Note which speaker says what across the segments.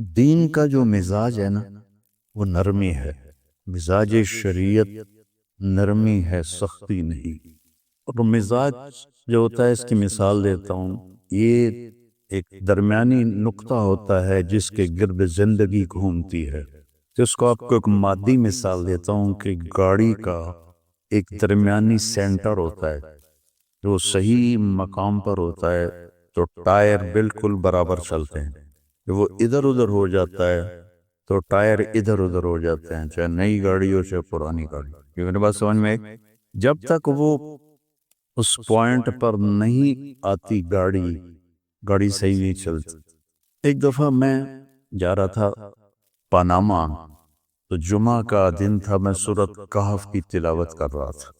Speaker 1: دین کا جو مزاج ہے نا وہ نرمی ہے. مزاج شریعت نرمی ہے، سختی نہیں. اور مزاج جو ہوتا ہے اس کی مثال دیتا ہوں. یہ ایک درمیانی نقطہ ہوتا ہے جس کے گرد زندگی گھومتی ہے. تو اس کو آپ کو ایک مادی مثال دیتا ہوں کہ گاڑی کا ایک درمیانی سینٹر ہوتا ہے جو صحیح مقام پر ہوتا ہے تو ٹائر بالکل برابر چلتے ہیں. جب وہ ادھر ادھر ہو جاتا ہے تو ٹائر ادھر ادھر ہو جاتے ہیں، چاہے نئی گاڑی ہو چاہے پرانی گاڑی. یہ میرے بات سمجھ میں آئی؟ جب تک وہ اس پوائنٹ پر نہیں آتی گاڑی صحیح نہیں چلتی. ایک دفعہ میں جا رہا تھا پاناما، تو جمعہ کا دن تھا، میں سورۃ کہف کی تلاوت کر رہا تھا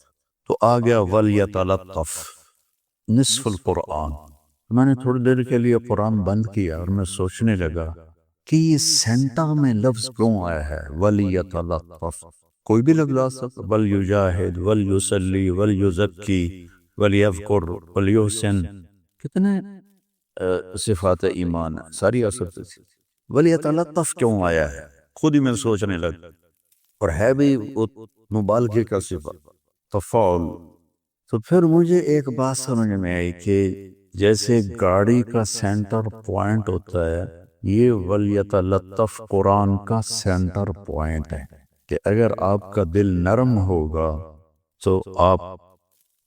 Speaker 1: تو آ گیا وَلْيَتَلَطَّفْ نصف القرآن. میں نے تھوڑی دیر کے لیے قرآن بند کیا اور میں سوچنے لگا کہ یہ سینٹر میں لفظ کیوں آیا ہے وَلْيَتَلَطَّفْ. کوئی بھی لفظ آ سکتا، وَلْيُجَاهِدْ وَلْيُصَلِّ وَلْيُزَكِّي وَلْيَذْكُرْ وَلْيُحْسِنْ. کتنے صفات ایمان ہیں، ساری آ سکتی تھی. وَلْيَتَلَطَّفْ کیوں آیا ہے خود ہی میں سوچنے لگا. اور ہے بھی وہ مبالغے کا صفت تفاعل. تو پھر مجھے ایک بات سمجھ میں آئی کہ جیسے گاڑی کا سینٹر پوائنٹ ہوتا ہے، یہ وَلْيَتَلَطَّفْ قرآن کا سینٹر پوائنٹ ہے کہ اگر آپ کا دل نرم ہوگا تو آپ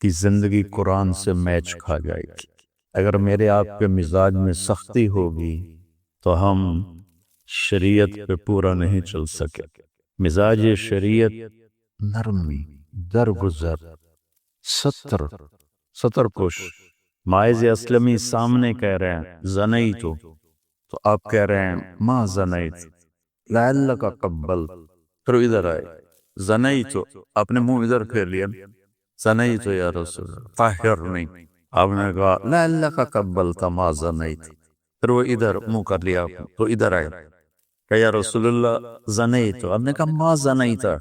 Speaker 1: کی زندگی قرآن سے میچ کھا جائے گی. اگر میرے آپ کے مزاج میں سختی ہوگی تو ہم شریعت پہ پورا نہیں چل سکے. مزاج شریعت نرمی، درگزر، ستر پوش. مائز اسلمی سامنے کہہ رہے ہیں زنیتو تو آپ کہہ رہے ہیں ما زنیت لعلک قبل. پھر ادھر آئے زنیتو، آپ نے منہ ادھر پھیر لیا، زنیتو یا رسول اللہ طاہرنی، آپ نے کہا لعلک قبلت ما زنیت. پھر وہ ادھر منہ کر لیا تو ادھر آئے کہ یا رسول اللہ زنیتو، آپ نے کہا ما زنیتا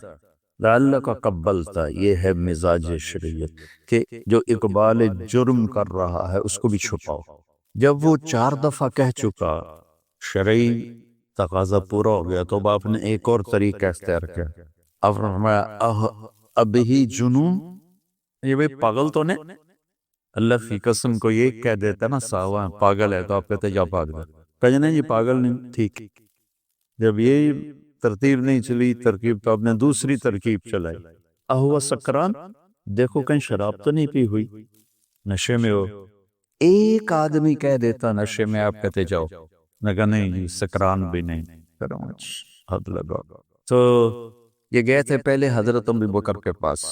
Speaker 1: لعلک قبلتا. یہ ہے مزاج شریعت کہ جو اقبال جرم کر رہا ہے اس کو بھی چھپاؤ. جب وہ 4 دفعہ کہہ چکا، شرعی تقاضا پورا ہو گیا، تو آپ نے ایک اور طریقہ اختیار کیا. اب فرمایا اب ہی جنون، یہ بھئی پاگل تو نے. اللہ فی قسم کو یہ کہہ دیتا نا ساوا پاگل ہے تو آپ کہتے جا پاگل. کہتے نہیں یہ پاگل نہیں، ٹھیک. جب یہ ترتیب نہیں چلی ترکیب تو آپ نے دوسری ترکیب چلائی. اہو سکران، دیکھو کہیں شراب تو نہیں پی ہوئی، نشے میں ہو. ایک آدمی کہہ دیتا نشے میں، آپ کہتے جاؤ. میں کہا نہیں سکران بھی نہیں. حد لگا. تو یہ گئے تھے پہلے حضرت ابو بکر کے پاس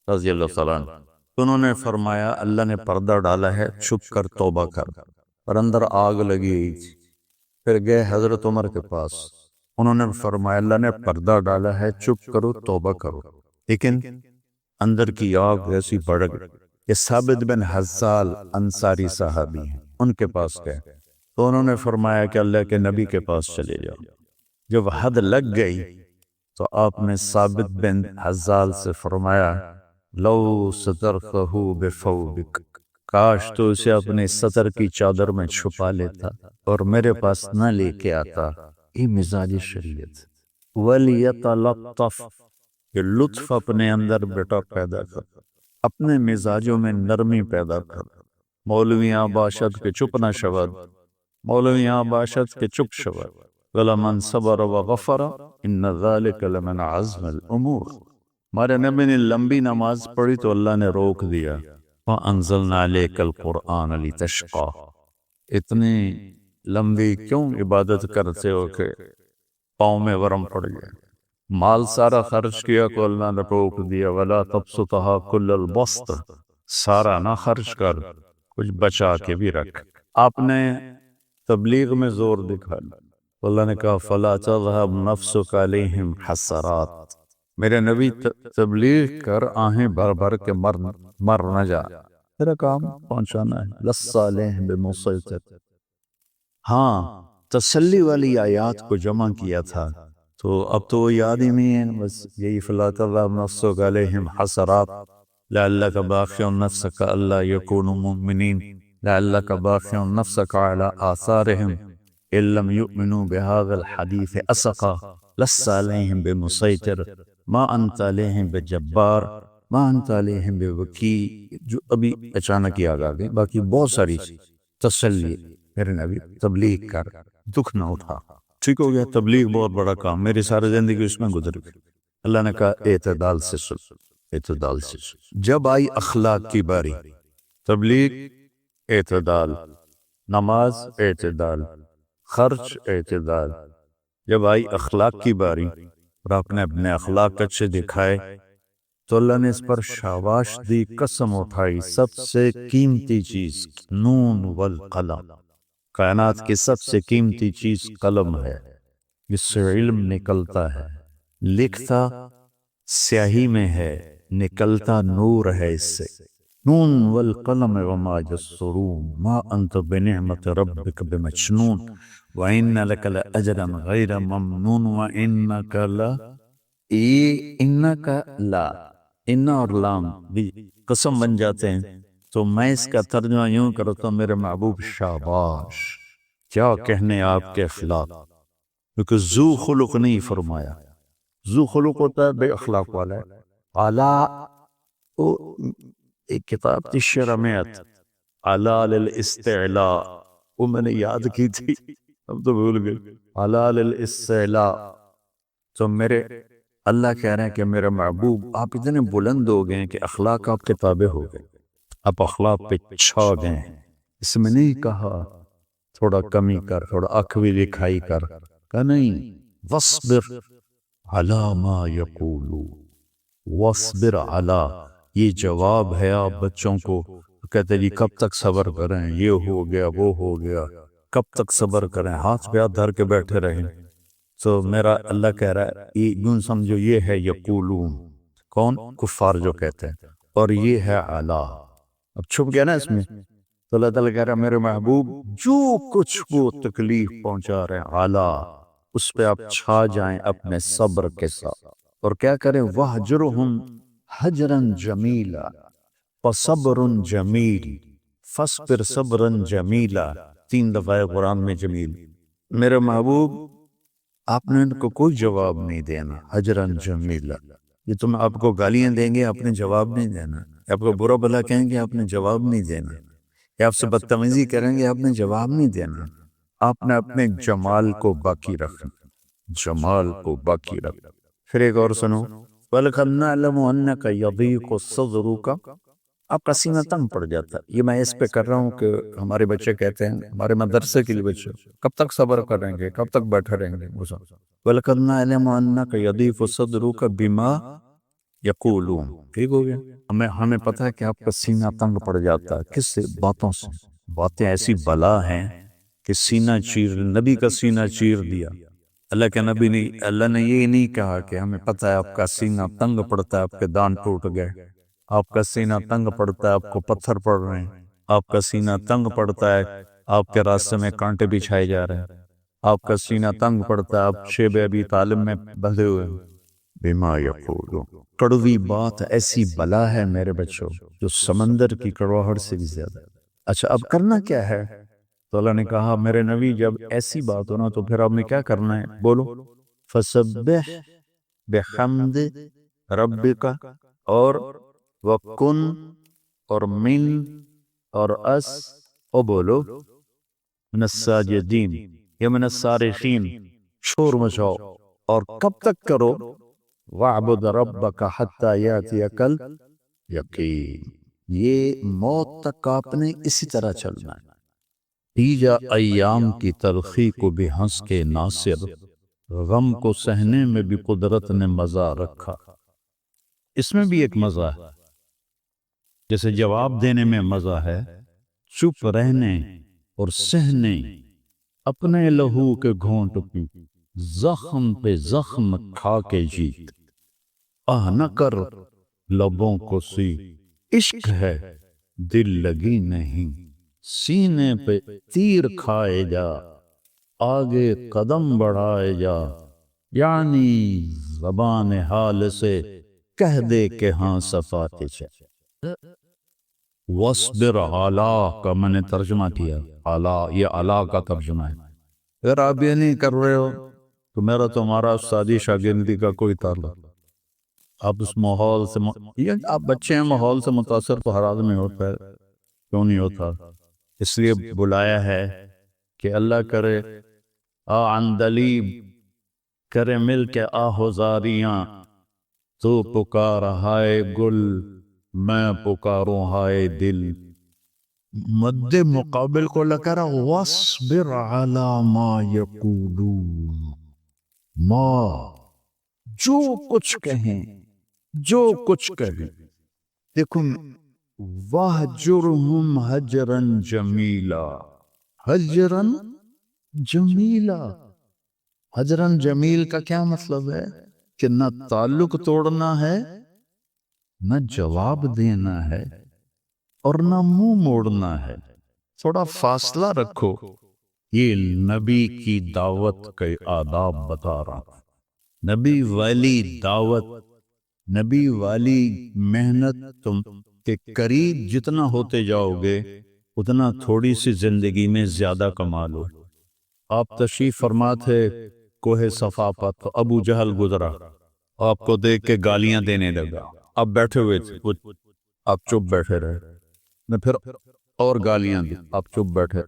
Speaker 1: رضی اللہ تعالیٰ عنہ. انہوں نے فرمایا اللہ نے پردہ ڈالا ہے، چھپ کر توبہ کر. اور اندر آگ لگی ہوئی تھی. پھر گئے حضرت عمر کے پاس، انہوں نے فرمایا اللہ نے پردہ ڈالا ہے، چپ کرو توبہ کرو. لیکن اندر کی آگ ایسی بڑھ گئی. یہ ثابت بن حزال انصاری صحابی ہیں، ان کے پاس گئے تو انہوں نے فرمایا کہ اللہ کے نبی کے پاس چلے جاؤ. جب حد لگ گئی تو آپ نے ثابت بن حزال سے فرمایا لو سترتہ بثوبک، کاش تو اسے اپنے سطر کی چادر میں چھپا لیتا اور میرے پاس نہ لے کے آتا. یہ مزاج شریعت. وَلْيَتَلَطَّفْ، یہ لطف اپنے اندر بیٹا پیدا کر، اپنے مزاجوں میں نرمی پیدا کر. مولویاں باشد کے چپ نہ شود، مولویاں باشد کے چپ شود. وَلَمَنْ صَبَرَ وَغَفَرَ إِنَّ ذَلِكَ لَمِنْ عَزْمِ الْأُمُورِ. ہمارے نبی نے لمبی نماز پڑھی تو اللہ نے روک دیا. وَأَنزَلْنَا عَلَيْكَ الْقُرْآنَ لِتَشْقَى. اتنی لمبی کیوں عبادت کرتے ہو کہ پاؤں میں ورم پڑ گیا. مال سارا خرچ کیا تو اللہ نے روک دیا. وَلَا تَبْسُطْهَا كُلَّ الْبَسْطِ، سارا نہ خرچ کر، کچھ بچا کے بھی رکھ. آپ نے تبلیغ میں زور دکھایا. اللہ نے کہا فَلَا تَذْهَبْ نَفْسُكَ عَلَيْهِمْ حَسَرَاتٍ. میرے نبی تبلیغ کر آہیں بھر بھر کے مر نہ جا، تیرا کام پہنچانا ہے. لَسَّ عَلَيْهِمْ بِمُصَيْطِرٍ. ہاں تسلی والی آیات کو جمع کیا تھا تو اب تو وہ یاد ہی نہیں ہے. بس یہی فَلَا تَذْهَبْ نَفْسُكَ عَلَيْهِمْ حَسَرَاتٍ لَعَلَّكَ بَاخِعٌ نَفْسَكَ أَلَّا يَكُونُوا مُؤْمِنِينَ لَعَلَّكَ بَاخِعٌ نَفْسَكَ عَلَىٰ آثَارِهِمْ إن لم يؤمنوا بهذا الحديث أسقا لست عليهم بمسيطر ما أنت عليهم بجبار ما أنت عليهم بوكیل. جو ابھی اچانک ہی آ گئے، باقی بہت ساری تسلی. میرے نبی تبلیغ کر، دکھ نہ اٹھا. ٹھیک ہو گیا، تبلیغ بہت بڑا کام، میری ساری زندگی اس میں گزر گئی. اللہ نے کہا اعتدال سے سن، اعتدال سے سن. جب آئی اخلاق کی باری، تبلیغ اعتدال، نماز اعتدال، خرچ اعتدال. جب آئی اخلاق کی باری اور آپ نے اپنے اخلاق اچھے دکھائے تو اللہ نے اس پر شاباش دی، قسم اٹھائی. سب سے قیمتی چیز نون والقلم، کائنات کی سب سے قیمتی چیز قلم ہے، جس سے علم نکلتا ہے. لکھتا سیاہی میں ہے، نکلتا نور ہے اس سے. نون والقلم وما یسطرون ما انت بنعمت ربک بمجنون وان لک لاجرا غیر ممنون وانک لا انک لا. ان اور لام بھی قسم بن جاتے ہیں، تو میں اس کا ترجمہ یوں کرتا ہوں، میرے محبوب شاباش، کیا کہنے آپ کے اخلاق. کیونکہ ذو خلق نہیں فرمایا، ذو خلق ہوتا ہے بے اخلاق والا ہے. علا، ایک کتاب تھی شرمیت علا للاستعلاء، وہ میں نے یاد کی تھی، اب تو بھول گئے. علا للاستعلاء. تو میرے اللہ کہہ رہے ہیں کہ میرے محبوب آپ اتنے بلند ہو گئے کہ اخلاق آپ کے تابع ہو گئے، آپ اخلاق پہ چھا گئے ہیں. اس میں نہیں کہا تھوڑا کمی کر، تھوڑا آنکھ بھی دکھائی کر، کہا نہیں، وَاصْبِرْ عَلَى مَا يَقُولُونَ. وَاصْبِرْ عَلَى، یہ جواب ہے آپ بچوں کو. کہتے جی کب تک صبر کریں، یہ ہو گیا وہ ہو گیا، کب تک صبر کریں، ہاتھ پہ ہاتھ دھر کے بیٹھے رہیں. تو میرا اللہ کہہ رہا ہے یہ یوں سمجھو، یہ ہے یقولون، کون؟ کفار جو کہتے ہیں، اور یہ ہے علا. اب چھپ گیا نا اس میں. تو اللہ تعالیٰ کہہ رہا ہے میرے محبوب جو کچھ وہ تکلیف پہنچا رہے ہیں علا، اس پہ آپ چھا جائیں اپنے صبر کے ساتھ. اور کیا کریں؟ وَحْجُرْهُمْ حَجْرًا جَمِيلًا، فَصَبْرٌ جَمِيلٌ فَاصْبِرْ صَبْرًا جَمِيلًا. 3 دفعہ قرآن میں جمیل. میرے محبوب آپ نے ان کو کوئی جواب نہیں دینا. حجرن جمیلا، یہ تم آپ کو گالیاں دیں گے، آپ نے جواب نہیں دینا. آپ کو برا بلا کہیں گے، آپ نے جواب نہیں دینا. یا آپ سے بدتمیزی کریں گے، آپ نے جواب نہیں دینا. آپ نے اپنے جمال کو باقی رکھنا، جمال کو باقی رکھنا. پھر ایک اور سنو، وَلَقَدْ نَعْلَمُ أَنَّكَ يَضِيقُ صَدْرُكَ. آپ کا سینہ تنگ پڑ جاتا ہے. یہ میں اس پہ کر رہا ہوں کہ ہمارے بچے کہتے ہیں، ہمارے مدرسے کے لیے بچے کب تک صبر کریں گے، کب تک بیٹھے رہیں گے. وَلَقَدْ نَعْلَمُ أَنَّكَ يَضِيقُ صَدْرُكَ بِمَا يَقُولُونَ. ٹھیک ہو گیا. ہمیں پتہ ہے کہ آپ کا سینہ تنگ پڑ جاتا ہے. کس سے؟ باتوں سے. باتیں ایسی بلا ہیں کہ سینہ چیر، نبی کا سینہ چیر دیا. اللہ کے نبی نے، اللہ نے یہ نہیں کہا کہ ہمیں پتہ ہے آپ کا سینہ تنگ پڑتا ہے، آپ کے دان ٹوٹ گئے، آپ کا سینہ تنگ پڑتا ہے، آپ کو پتھر پڑ رہے ہیں، آپ کا سینہ تنگ پڑتا ہے، آپ کے راستے میں کانٹے بچھائے جا رہے ہیں، آپ کا سینہ تنگ پڑتا ہے، آپ شیب ابی طالب میں بندھے ہوئے ہیں. بما یقولون، کڑوی بات ایسی بلا ہے میرے بچوں جو سمندر کی کڑواہٹ سے بھی زیادہ. اچھا اب کرنا کیا ہے؟ تو اللہ نے کہا میرے نبی جب ایسی بات ہونا تو پھر آپ نے کیا کرنا ہے؟ بولو. فسبح بحمد ربک، اور وکن، اور من، اور اس، او بولو من الساجدین یا من الصارخین، شور مچاؤ. اور کب تک کرو؟ وَاعْبُدْ رَبَّكَ حَتَّى يَأْتِيَكَ الْيَقِينُ. یہ موت تک آپ نے اسی طرح چلنا ہے. تیجا ایام کی تلخی کو بھی ہنس کے ناصر، غم کو سہنے میں بھی قدرت نے مزہ رکھا. اس میں بھی ایک مزہ ہے، جیسے جواب دینے میں مزہ ہے، چپ رہنے اور سہنے اپنے لہو کے گھونٹ پی، زخم پہ زخم کھا کے جیت. آہ نہ کر لبوں کو سی، عشق ہے دل لگی نہیں، سینے پہ تیر کھائے جا، آگے قدم بڑھائے جا، یعنی زبان حال سے کہہ دے کہ ہاں صفات چا. وَاصْبِرْ عَلَا کا میں نے ترجمہ کیا، عَلَا، یہ عَلَا کا ترجمہ ہے. اگر آپ یہ نہیں کر رہے ہو تو میرا تمہارا استادی شاگردی کا کوئی تعلق، آپ اس ماحول سے یہ آپ بچے ہیں، ماحول سے متاثر تو ہر آدمی ہوتا ہے، کیوں نہیں ہوتا؟ اس لیے بلایا ہے کہ اللہ کرے عندلیب کرے مل کے آہوزاریاں، تو پکار ہائے گل میں پکاروں ہائے دل. مد مقابل کو لگا رہا وَاصْبِرْ عَلَى مَا يَقُولُونَ، ما جو کچھ کہیں، جو کچھ کہیں. دیکھو وَاهْجُرْهُمْ هَجْرًا جَمِيلًا، ہجرن جمیلا. ہجرن جمیل کا کیا مطلب ہے؟ کہ نہ تعلق توڑنا ہے، نہ جواب دینا ہے، اور نہ منہ موڑنا ہے. تھوڑا فاصلہ رکھو. یہ نبی کی دعوت کے آداب بتا رہا ہوں. نبی والی دعوت، نبی والی محنت، تم کے قریب جتنا ہوتے جاؤ گے اتنا تھوڑی سی زندگی میں زیادہ کما لو. آپ تشریف فرما تھے کوہ صفا پر، تو ابو جہل گزرا، آپ کو دیکھ کے گالیاں دینے لگا. آپ بیٹھے ہوئے تھے، آپ چپ بیٹھے رہے. نے پھر اور گالیاں دی، آپ چپ بیٹھے.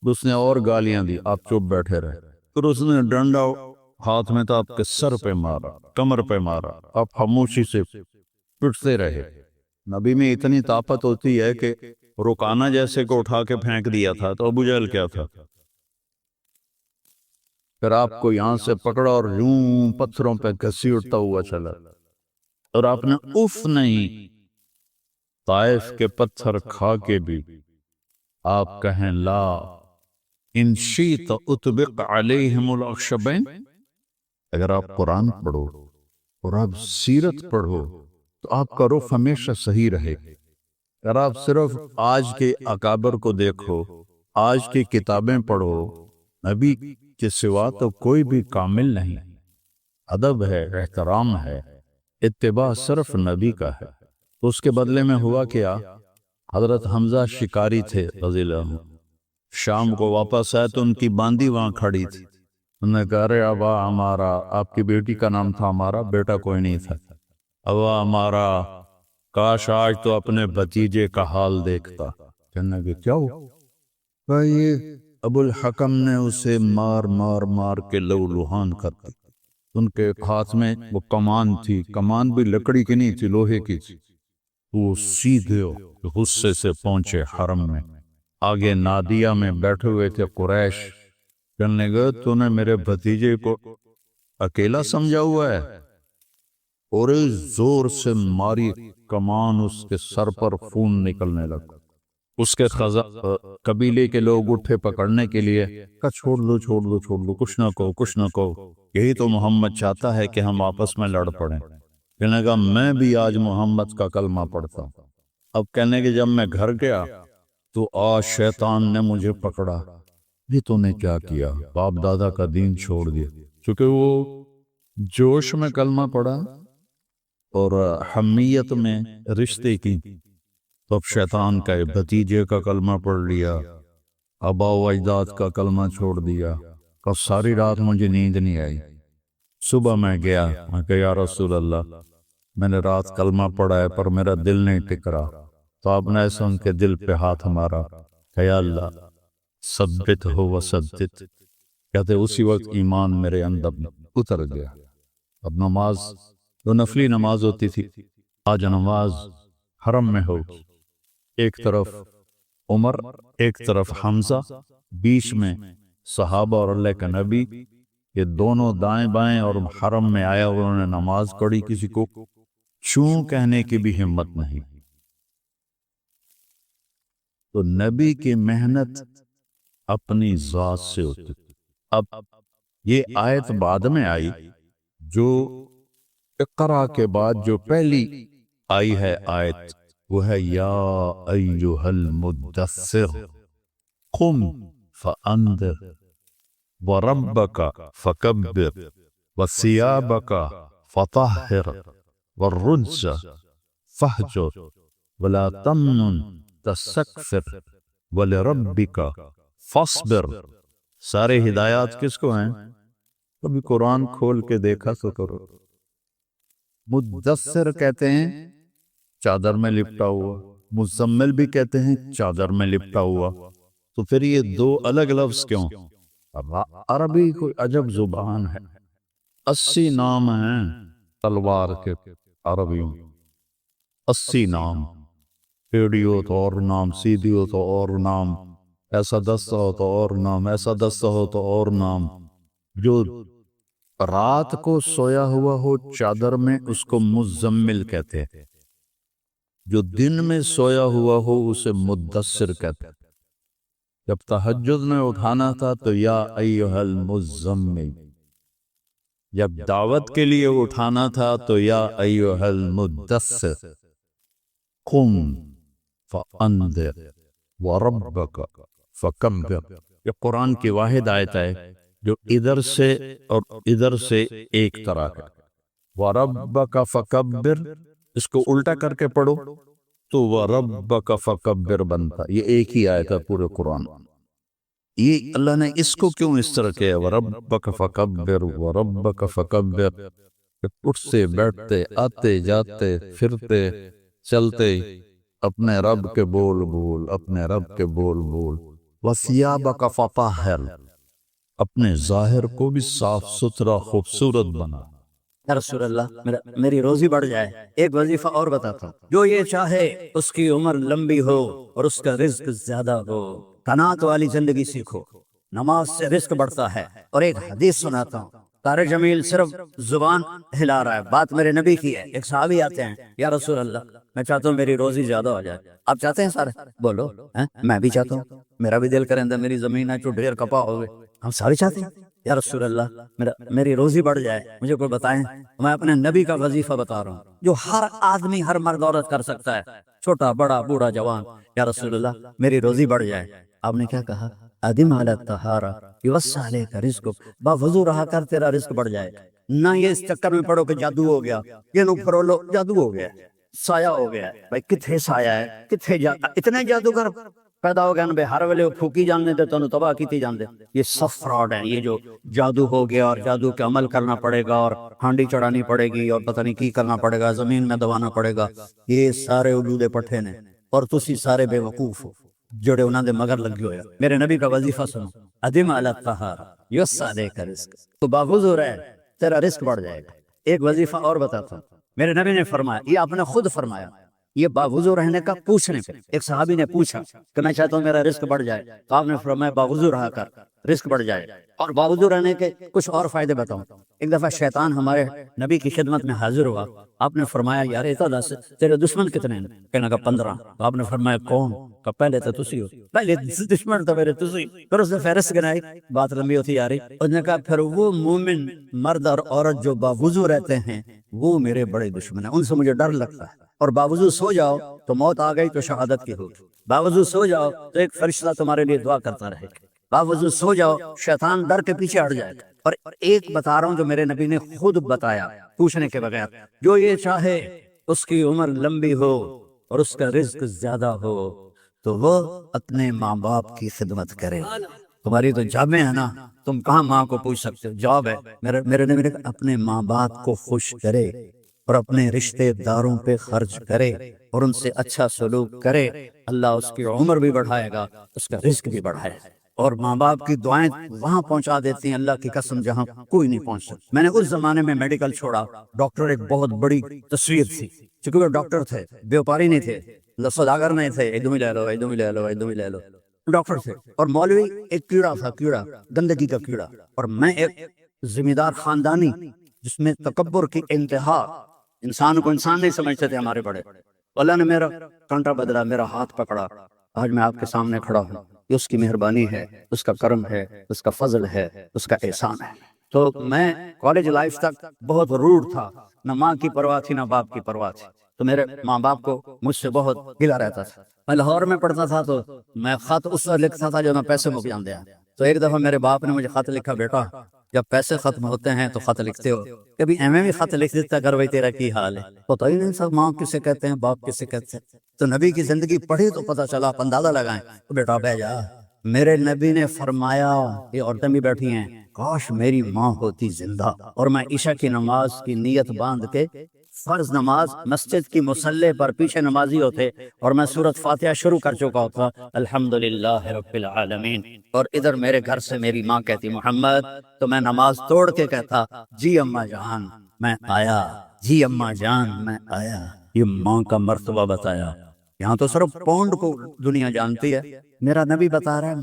Speaker 1: اس نے اور گالیاں دی، آپ چپ بیٹھے رہے. پھر اس نے ڈنڈا ہاتھ میں تھا، آپ کے سر پہ مارا، کمر پہ مارا. آپ خاموشی سے پٹتے رہے. نبی میں اتنی طاقت ہوتی ہے کہ رکانا جیسے کو اٹھا کے پھینک دیا تھا، تو ابو جہل کیا تھا؟ پھر آپ کو یہاں سے پکڑا اور یوں پتھروں پہ گھسیٹتا ہوا چلا، اور آپ نے اف نہیں. طائف کے پتھر کھا کے بھی آپ کہیں لا ان شیت اتبق علیہم الاخشبین. اگر آپ قرآن پڑھو اور آپ سیرت پڑھو تو آپ کا رخ ہمیشہ صحیح رہے. اگر آپ صرف آج کے اکابر کو دیکھو، آج کی کتابیں پڑھو، نبی کے سوا تو کوئی بھی کامل نہیں. ادب ہے، احترام ہے، اتباع صرف نبی کا ہے. تو اس کے بدلے میں ہوا کیا؟ حضرت حمزہ شکاری تھے رضی اللہ عنہ. شام کو واپس آئے تو ان کی باندی وہاں کھڑی تھی. انہوں نے کہا رے ابا ہمارا، آپ کی بیٹی کا نام تھا ہمارا، بیٹا کوئی نہیں تھا. ابا ہمارا کاش آج تو اپنے بھتیجے کا حال دیکھتا. کہنے کہ کیا ہو؟ کہا یہ ابو الحکم نے اسے مار مار مار کے لو لوہان کر دی. ان کے ہاتھ میں وہ کمان تھی، کمان بھی لکڑی کی نہیں تھی، لوہے کی تھی. وہ سیدھے غصے سے پہنچے حرم میں. آگے نادیہ میں بیٹھے ہوئے تھے قریش. کہنے گئے تو نے میرے بھتیجے کو اکیلا سمجھا ہوا ہے؟ اور زور سے ماری کمان، اس کے سر پر خون نکلنے لگا. اس کے قبیلے کے لوگ اٹھے پکڑنے کے لیے. کہا چھوڑ دو چھوڑ دو چھوڑ دو، کچھ نہ کہو کچھ نہ کہو، یہی تو محمد چاہتا ہے کہ ہم آپس میں لڑ پڑیں. کہنے کا میں بھی آج محمد کا کلمہ پڑھتا ہوں. اب کہنے کہ جب میں گھر گیا تو آج شیطان نے مجھے پکڑا. یہ تو نے کیا کیا؟ باپ دادا کا دین چھوڑ دیا. چونکہ وہ جوش میں کلمہ پڑھا اور حمیت میں رشتے کی، تو اب شیطان کا بھتیجے کا کلمہ پڑھ لیا، آبا و اجداد کا کلمہ چھوڑ دیا. کہ ساری رات مجھے نیند نہیں آئی. صبح میں گیا، میں کہا یا رسول اللہ میں نے رات کلمہ پڑھا ہے پر میرا دل نہیں ٹک رہا. تو آپ نے ایسا ان کے دل پہ ہاتھ مارا. کہ یا اللہ ثبت ہو وسدد. کہتے اسی وقت ایمان میرے اندر اتر گیا. اب نماز جو نفلی نماز ہوتی تھی، آج نماز حرم میں ہوگی. ایک طرف عمر، ایک طرف حمزہ، بیچ میں صحابہ اور اللہ کا نبی. یہ دونوں دائیں بائیں اور حرم میں آیا، انہوں نے نماز پڑھی. کسی کو چوں کہنے کی بھی ہمت نہیں. تو نبی کی محنت اپنی ذات سے ہوتی. اب یہ آیت بعد میں آئی، جو اقرا کے بعد جو پہلی آئی ہے آیت، وہ ہے یا ایھا المدثر قم فانذر وربک فکبر وثیابک فطہر والرجز فہجر ولا تمنن تستکثر ولربک فاصبر سارے ہدایات کس کو ہیں؟ کبھی قرآن کھول کے دیکھا تو کرو۔ مدثر کہتے ہیں چادر میں لپٹا ہوا، مزمل بھی کہتے ہیں چادر میں لپٹا ہوا، تو پھر یہ دو الگ لفظ کیوں؟ عربی کوئی عجب زبان ہے، 80 نام ہیں تلوار کے عربیوں، 80 نام، ٹیڑھی ہو تو اور نام، سیدھی ہو تو اور نام، ایسا دستہ ہو تو اور نام، ایسا دستہ ہو تو اور نام۔ جو رات کو سویا ہوا ہو چادر میں اس کو مزمل کہتے ہیں، جو دن میں سویا ہوا ہو اسے مدثر کہتے ہیں۔ جب تہجد میں اٹھانا تھا تو یا ایھا المزمل، جب دعوت کے لیے اٹھانا تھا تو یا ایھا المدثر، قم فانذر وربک فکبر۔ یہ قرآن کی واحد آیت ہے جو ادھر سے اور ادھر سے ایک طرح ہے۔ وَرَبَّكَ فَكَبِّرْ، اس کو الٹا کر کے پڑھو تو وَرَبَّكَ فَكَبِّرْ بنتا، یہ ایک ہی آیت ہے پورے قرآن۔ یہ اللہ نے اس کو کیوں اس طرح کیا؟ وَرَبَّكَ فَكَبِّرْ وَرَبَّكَ فَكَبِّرْ، اٹھتے بیٹھتے آتے جاتے پھرتے چلتے اپنے رب کے بول بول، اپنے رب کے بول بول۔ وَثِيَابَكَ فَطَهِّرْ، اپنے ظاہر کو بھی صاف ستھرا خوبصورت بنا۔
Speaker 2: یا رسول اللہ میری روزی بڑھ جائے، ایک وظیفہ اور بتاتا ہوں، جو یہ چاہے اس کی عمر لمبی ہو اور اس کا رزق زیادہ ہو۔ قناعت والی زندگی سیکھو، نماز سے رزق بڑھتا ہے۔ اور ایک حدیث سناتا ہوں، طارق جمیل صرف زبان ہلا رہا ہے، بات میرے نبی کی ہے۔ ایک صحابی آتے ہیں، یا رسول اللہ میں چاہتا ہوں میری روزی زیادہ ہو جائے۔ آپ چاہتے ہیں سارے؟ بولو میں بھی چاہتا ہوں، میرا بھی دل کرے اندر میری زمین ہے جو ڈھیر کپا ہوئے، ہم سارے چاہتے ہیں۔ یا رسول اللہ میری روزی بڑھ جائے، مجھے کوئی بتائیں۔ میں اپنے نبی کا وظیفہ بتا رہا ہوں جو ہر آدمی، ہر مرد عورت کر سکتا ہے، چھوٹا بڑا بوڑھا جوان۔ یا رسول اللہ میری روزی بڑھ جائے۔ آپ نے کیا کہا؟ ادم علی الطہارہ یوسع علیک رزقک، باوضو رہا کر تیرا رزق بڑھ جائے گا۔ نہ یہ اس چکر میں پڑو کہ جادو ہو گیا، یہ نو فرولو جادو ہو گیا، سایہ ہو گیا۔ بھائی کتھے سایہ ہے، کتھے اتنے جادوگر پیدا ہو گئے بے ہر ویلے پھوکی جاننے تے تانوں تباہ کیتی جاندے۔ یہ سب فراڈ ہے، یہ جو جادو ہو گیا اور جادو کے عمل کرنا پڑے گا اور ہانڈی چڑھانی پڑے گی اور پتہ نہیں کی کرنا پڑے گا، زمین میں دبانا پڑے گا، یہ سارے علودے پٹھے نے، اور تسی سارے بے وقوف ہو جڑے انہاں دے مگر لگے ہوئے۔ میرے نبی کا وظیفہ سنو، ادم علی الطہارہ یوسع علیک رزق، تو باوضو رہ تیرا رزق بڑھ جائے گا۔ ایک وظیفہ اور بتاتا ہوں، میرے نبی نے فرمایا، یہ آپ نے خود فرمایا، یہ باوضو رہنے کا پوچھنے پہ ایک صحابی نے پوچھا کہ میں چاہتا ہوں میرا رزق بڑھ جائے، تو آپ نے فرمایا باوضو رہا کر رزق بڑھ جائے۔ اور باوضو رہنے کے کچھ اور فائدے بتاؤں۔ ایک دفعہ شیطان ہمارے نبی کی خدمت میں حاضر ہوا، آپ نے فرمایا یار ایتا دس تیرے دشمن کتنے ہیں؟ کہنے لگا 15۔ تو آپ نے فرمایا کون؟ کہ پہلے تو تسی ہو، پہلے دشمن تو میرے تسی۔ پھر اس نے فہرست گنائی، بات لمبی ہوتی جا رہی۔ اس نے کہا پھر وہ مومن مرد اور عورت جو باوضو رہتے ہیں وہ میرے بڑے دشمن ہیں، ان سے مجھے ڈر لگتا ہے۔ اور باوضو سو جاؤ تو موت آ گئی تو شہادت کی ہوگی، باوضو سو جاؤ تو ایک فرشتہ تمہارے لیے دعا کرتا رہے گا، باوضو سو جاؤ شیطان ڈر کے پیچھے ہٹ جائے گا۔ اور ایک بتا رہا ہوں جو میرے نبی نے خود بتایا پوچھنے کے بغیر، جو یہ چاہے اس کی عمر لمبی ہو اور اس کا رزق زیادہ ہو تو وہ اپنے ماں باپ کی خدمت کرے۔ تمہاری تو جابیں ہیں نا، تم کہاں ماں کو پوچھ سکتے ہو؟ جاب ہے۔ میرے نبی نے کہا اپنے ماں باپ کو خوش کرے اور اپنے رشتے داروں پہ خرچ کرے اور ان سے اچھا سلوک کرے، اللہ اس کی عمر بھی بڑھائے گا، اس کا رزق بھی بڑھائے گا۔ اور ماں باپ کی دعائیں وہاں پہنچا دیتی ہیں اللہ کی قسم جہاں کوئی نہیں پہنچ سکتا۔ میں نے اس زمانے میں میڈیکل چھوڑا، ڈاکٹر ایک بہت بڑی تصویر تھی، چونکہ وہ ڈاکٹر تھے، بیوپاری نہیں تھے، سوداگر نہیں تھے، ادھم ہی لے لو ادھم ہی لے لو ادھم ہی لے لو، ڈاکٹر تھے۔ اور مولوی ایک کیڑا تھا، کیڑا گندگی کا کیڑا، اور میں ایک ذمہ دار خاندانی جس میں تکبر کی انتہا، انسان کو انسان نہیں سمجھتے تھے ہمارے بڑے۔ اللہ نے میرا کانٹا بدلا، میرا ہاتھ پکڑا، آج میں آپ کے سامنے کھڑا ہوں۔ یہ اس کی مہربانی ہے، اس کا کرم ہے، اس کا فضل ہے، اس کا احسان ہے۔ تو میں کالج لائف تک بہت روڈ تھا، نہ ماں کی پرواہ تھی نہ باپ کی پرواہ تھی، تو میرے ماں باپ کو مجھ سے بہت گلا رہتا تھا۔ میں لاہور میں پڑھتا تھا تو میں خط اس وقت لکھتا تھا جو میں پیسے مک جاندے ہیں۔ تو ایک دفعہ میرے باپ نے مجھے خط لکھا، بیٹا جب پیسے ختم ہوتے ہیں تو خط لکھتے ہو، کبھی ایویں بھی خط لکھ دیتا کر بھائی تیرا کی حال ہے، پتہ ہی نہیں سب ماں کسے کہتے ہیں باپ کسے کہتے ہیں۔ تو نبی کی زندگی پڑھی تو پتہ چلا، اندازہ لگائیں تو بیٹا بہ جا، میرے نبی نے فرمایا، یہ عورتیں بھی بیٹھی ہیں، کاش میری ماں ہوتی زندہ اور میں عشاء کی نماز کی نیت باندھ کے فرض نماز مسجد کی مصلی پر پیچھے نمازی ہوتے اور میں سورۃ فاتحہ شروع کر چکا ہوتا، الحمدللہ رب العالمین، اور ادھر میرے گھر سے میری ماں کہتی محمد، تو میں نماز توڑ کے کہتا جی اماں جان میں آیا، جی اماں جان میں آیا۔ یہ ماں کا مرتبہ بتایا۔ یہاں تو صرف پونڈ کو دنیا جانتی ہے، میرا نبی بتا رہا ہے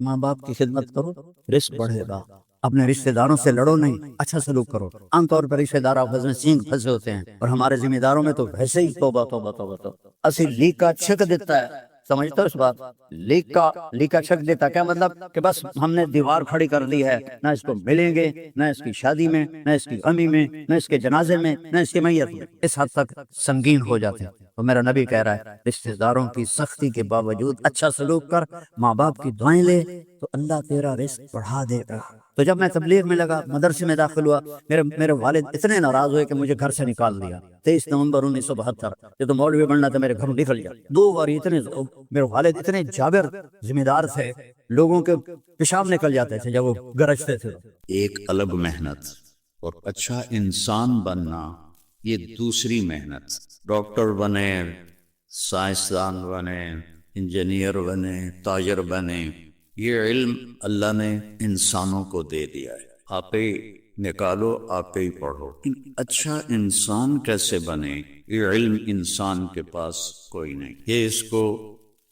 Speaker 2: ماں باپ کی خدمت کرو، رزق بڑھے گا۔ اپنے رشتہ داروں سے لڑو نہیں، اچھا سلوک کرو۔ عام طور پر رشتہ دار آپس میں سینگ پھنسے ہوتے ہیں، اور ہمارے ذمہ داروں میں تو ویسے ہی توبہ توبہ توبہ توبہ، اسی لیکا چھک دیتا ہے، سمجھتے ہو اس بات؟ لیکا چھک دیتا کیا مطلب؟ کہ بس ہم نے دیوار کھڑی کر دی ہے، نہ اس کو ملیں گے، نہ اس کی شادی میں، نہ اس کی غمی میں، نہ اس کے جنازے میں، نہ اس کی میت میں، اس حد تک سنگین ہو جاتے ہیں۔ تو میرا نبی کہہ رہا ہے رشتہ داروں کی سختی کے باوجود اچھا سلوک کر، ماں باپ کی دعائیں لے، تو اللہ تیرا رزق بڑھا دے گا۔ تو جب میں تبلیغ میں لگا، مدرسے میں داخل ہوا، میرے والد اتنے ناراض ہوئے کہ مجھے گھر سے نکال دیا۔ 23 نومبر 1972، یہ تو مولوی بننا تھا، میرے گھروں نکل گیا 2 بار۔ میرے والد اتنے جابر ذمہ دار تھے، لوگوں کے پیشاب نکل جاتے تھے جب وہ گرجتے تھے۔
Speaker 1: ایک الگ محنت اور اچھا انسان بننا یہ دوسری محنت۔ ڈاکٹر بنے، سائنسدان بنے، انجینئر بنے، تاجر بنے، یہ علم اللہ نے انسانوں کو دے دیا ہے، آپ ہی نکالو، آپ ہی پڑھو۔ اچھا انسان کیسے بنے، یہ علم انسان کے پاس کوئی نہیں، یہ اس کو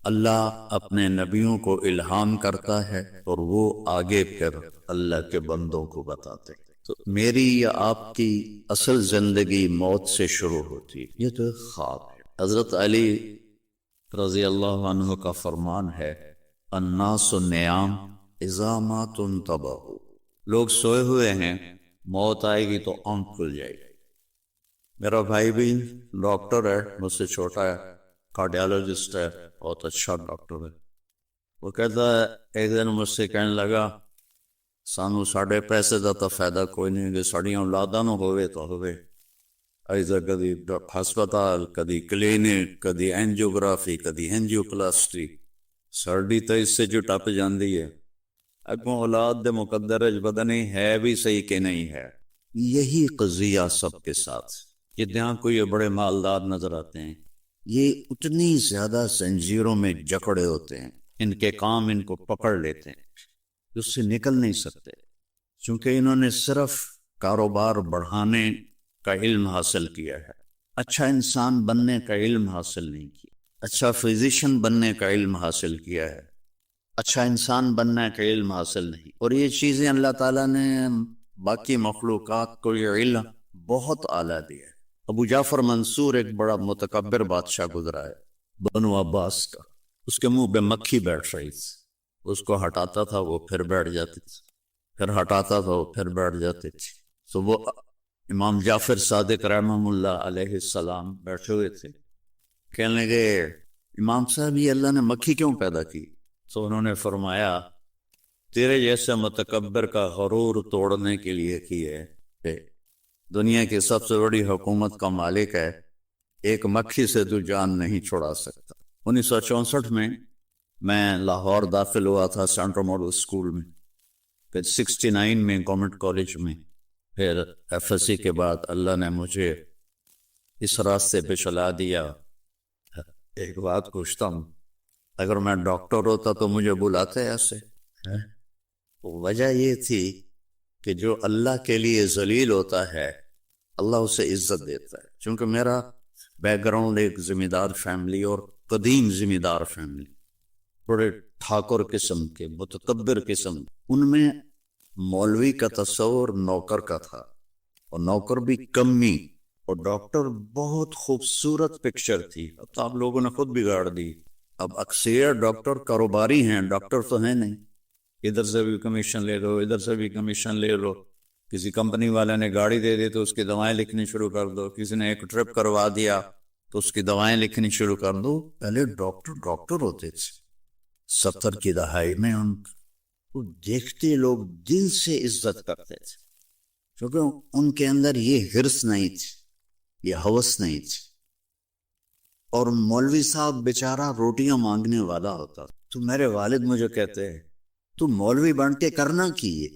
Speaker 1: اللہ اپنے نبیوں کو الہام کرتا ہے اور وہ آگے پھر اللہ کے بندوں کو بتاتے ہیں۔ تو میری یا آپ کی اصل زندگی موت سے شروع ہوتی ہے، یہ تو خواب ہے۔ حضرت علی رضی اللہ عنہ کا فرمان ہے، الناس نیام اذا ما تنتبہوا، لوگ سوئے ہوئے ہیں، موت آئے گی تو آنکھ کھل جائے گی۔ میرا بھائی بھی ڈاکٹر ہے، مجھ سے چھوٹا ہے، کارڈیالوجسٹ ہے، بہت اچھا ڈاکٹر ہے۔ وہ کہتا ہے ایک دن مجھ سے کہنے لگا، سانو ساڑھے پیسے دا تو فائدہ کوئی نہیں کہ ساڑیاں اولاداں نہ ہوئے تو ہوئے، ایسا کدی ہسپتال، کدی کلینک، کدی اینجیوگرافی، کدی اینجیوپلاسٹی، ساڑی تو اس سے جو ٹپ جاندی ہے، اگوں اولاد دے مقدر پتہ نہیں ہے بھی صحیح کہ نہیں ہے۔ یہی قضیہ سب کے ساتھ، یہ جہاں کوئی بڑے مالدار نظر آتے ہیں، یہ اتنی زیادہ زنجیروں میں جکڑے ہوتے ہیں، ان کے کام ان کو پکڑ لیتے ہیں، اس سے نکل نہیں سکتے، چونکہ انہوں نے صرف کاروبار بڑھانے کا علم حاصل کیا ہے، اچھا انسان بننے کا علم حاصل نہیں کیا، اچھا فزیشین بننے کا علم حاصل کیا ہے، اچھا انسان بننے کا علم حاصل نہیں۔ اور یہ چیزیں اللہ تعالیٰ نے باقی مخلوقات کو یہ علم بہت اعلیٰ دیا ہے۔ ابو جعفر منصور ایک بڑا متکبر بادشاہ گزرا ہے بنو عباس کا، اس کے منہ پہ مکھی بیٹھ رہی تھی، اس کو ہٹاتا تھا وہ پھر بیٹھ جاتی تھی، پھر ہٹاتا تھا وہ پھر بیٹھ جاتی تھی۔ تو وہ امام جعفر صادق رحمہ اللہ علیہ السلام بیٹھے ہوئے تھے، کہنے لگے امام صاحب یہ اللہ نے مکھی کیوں پیدا کی؟ تو انہوں نے فرمایا تیرے جیسے متکبر کا غرور توڑنے کے لیے کی ہے، کہ دنیا کی سب سے بڑی حکومت کا مالک ہے، ایک مکھی سے تو جان نہیں چھڑا سکتا۔ 1964 میں لاہور داخل ہوا تھا سینٹرل ماڈل اسکول میں، پھر 69 میں گورنمنٹ کالج میں، پھر ایف ایس سی کے بعد اللہ نے مجھے اس راستے پہ چلا دیا۔ ایک بات پوچھتا ہوں، اگر میں ڈاکٹر ہوتا تو مجھے بلاتے ایسے؟ وجہ یہ تھی کہ جو اللہ کے لیے ذلیل ہوتا ہے اللہ اسے عزت دیتا ہے، چونکہ میرا بیک گراؤنڈ ایک ذمہ دار فیملی اور قدیم ذمہ دار فیملی، بڑے ٹھاکر قسم کے، متکبر قسم، ان میں مولوی کا تصور نوکر کا تھا، اور نوکر بھی کمی، اور ڈاکٹر بہت خوبصورت پکچر تھی، اب تو آپ لوگوں نے خود بگاڑ دی، اب اکثر ڈاکٹر کاروباری ہیں، ڈاکٹر تو ہیں نہیں، ادھر سے بھی کمیشن لے لو، ادھر سے بھی کمیشن لے لو، کسی کمپنی والے نے گاڑی دے دی تو اس کی دوائیں لکھنی شروع کر دو، کسی نے ایک ٹرپ کروا دیا تو اس کی دوائیں لکھنی شروع کر دو۔ پہلے ڈاکٹر ہوتے تھے 70 کی دہائی میں، ان کو دیکھتے لوگ دل سے عزت کرتے تھے، کیونکہ ان کے اندر یہ حرص نہیں تھی، یہ ہوس نہیں تھی، اور مولوی صاحب بیچارہ روٹیاں مانگنے والا ہوتا، تو میرے والد مجھے کہتے ہیں تو مولوی بن کے کرنا کی ہے،